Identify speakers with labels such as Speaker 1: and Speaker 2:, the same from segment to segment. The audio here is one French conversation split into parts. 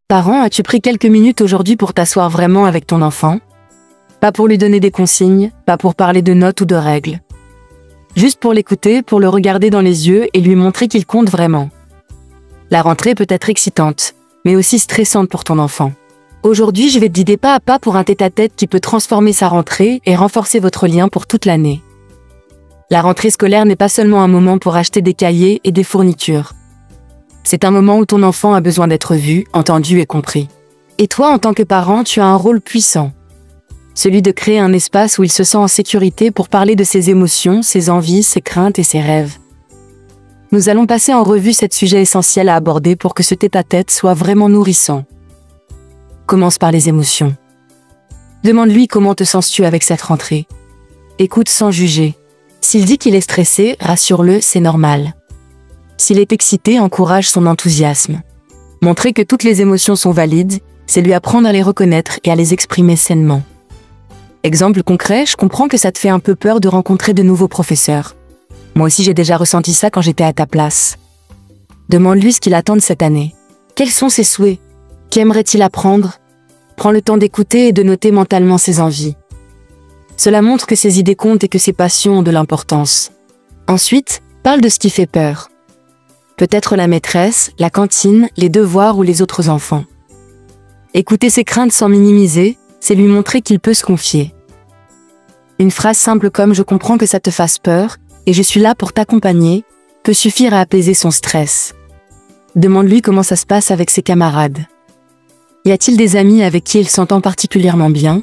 Speaker 1: Parent, as-tu pris quelques minutes aujourd'hui pour t'asseoir vraiment avec ton enfant? Pas pour lui donner des consignes, pas pour parler de notes ou de règles. Juste pour l'écouter, pour le regarder dans les yeux et lui montrer qu'il compte vraiment. La rentrée peut être excitante, mais aussi stressante pour ton enfant. Aujourd'hui, je vais te guider pas à pas pour un tête-à-tête qui peut transformer sa rentrée et renforcer votre lien pour toute l'année. La rentrée scolaire n'est pas seulement un moment pour acheter des cahiers et des fournitures. C'est un moment où ton enfant a besoin d'être vu, entendu et compris. Et toi, en tant que parent, tu as un rôle puissant. Celui de créer un espace où il se sent en sécurité pour parler de ses émotions, ses envies, ses craintes et ses rêves. Nous allons passer en revue cet sujet essentiel à aborder pour que ce tête-à-tête soit vraiment nourrissant. Commence par les émotions. Demande-lui comment te sens-tu avec cette rentrée. Écoute sans juger. S'il dit qu'il est stressé, rassure-le, c'est normal. S'il est excité, encourage son enthousiasme. Montrer que toutes les émotions sont valides, c'est lui apprendre à les reconnaître et à les exprimer sainement. Exemple concret, je comprends que ça te fait un peu peur de rencontrer de nouveaux professeurs. Moi aussi j'ai déjà ressenti ça quand j'étais à ta place. Demande-lui ce qu'il attend de cette année. Quels sont ses souhaits? Qu'aimerait-il apprendre? Prends le temps d'écouter et de noter mentalement ses envies. Cela montre que ses idées comptent et que ses passions ont de l'importance. Ensuite, parle de ce qui fait peur. Peut-être la maîtresse, la cantine, les devoirs ou les autres enfants. Écouter ses craintes sans minimiser, c'est lui montrer qu'il peut se confier. Une phrase simple comme « je comprends que ça te fasse peur et je suis là pour t'accompagner » peut suffire à apaiser son stress. Demande-lui comment ça se passe avec ses camarades. Y a-t-il des amis avec qui il s'entend particulièrement bien?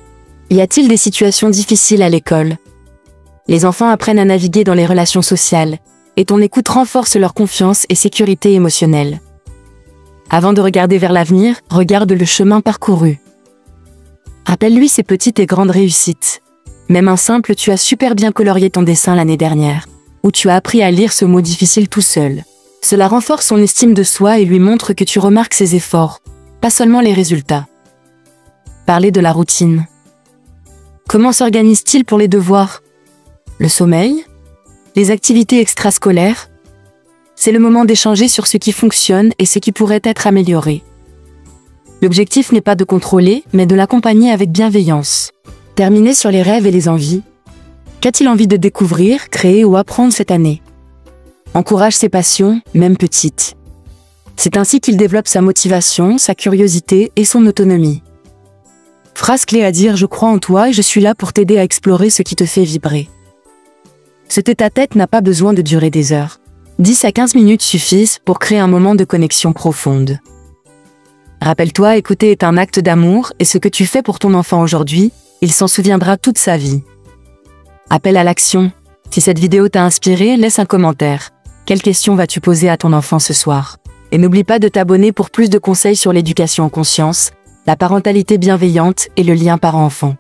Speaker 1: Y a-t-il des situations difficiles à l'école? Les enfants apprennent à naviguer dans les relations sociales, et ton écoute renforce leur confiance et sécurité émotionnelle. Avant de regarder vers l'avenir, regarde le chemin parcouru. Rappelle-lui ses petites et grandes réussites. Même un simple « tu as super bien colorié ton dessin l'année dernière » ou « tu as appris à lire ce mot difficile tout seul ». Cela renforce son estime de soi et lui montre que tu remarques ses efforts, pas seulement les résultats. Parler de la routine. Comment s'organise-t-il pour les devoirs? Le sommeil? Les activités extrascolaires? C'est le moment d'échanger sur ce qui fonctionne et ce qui pourrait être amélioré. L'objectif n'est pas de contrôler, mais de l'accompagner avec bienveillance. Terminer sur les rêves et les envies. Qu'a-t-il envie de découvrir, créer ou apprendre cette année? Encourage ses passions, même petites. C'est ainsi qu'il développe sa motivation, sa curiosité et son autonomie. Phrase clé à dire « je crois en toi et je suis là pour t'aider à explorer ce qui te fait vibrer ». Ce tête-à-tête n'a pas besoin de durer des heures. 10 à 15 minutes suffisent pour créer un moment de connexion profonde. Rappelle-toi, écouter est un acte d'amour et ce que tu fais pour ton enfant aujourd'hui, il s'en souviendra toute sa vie. Appel à l'action. Si cette vidéo t'a inspiré, laisse un commentaire. Quelle question vas-tu poser à ton enfant ce soir? Et n'oublie pas de t'abonner pour plus de conseils sur l'éducation en conscience, la parentalité bienveillante et le lien parent-enfant.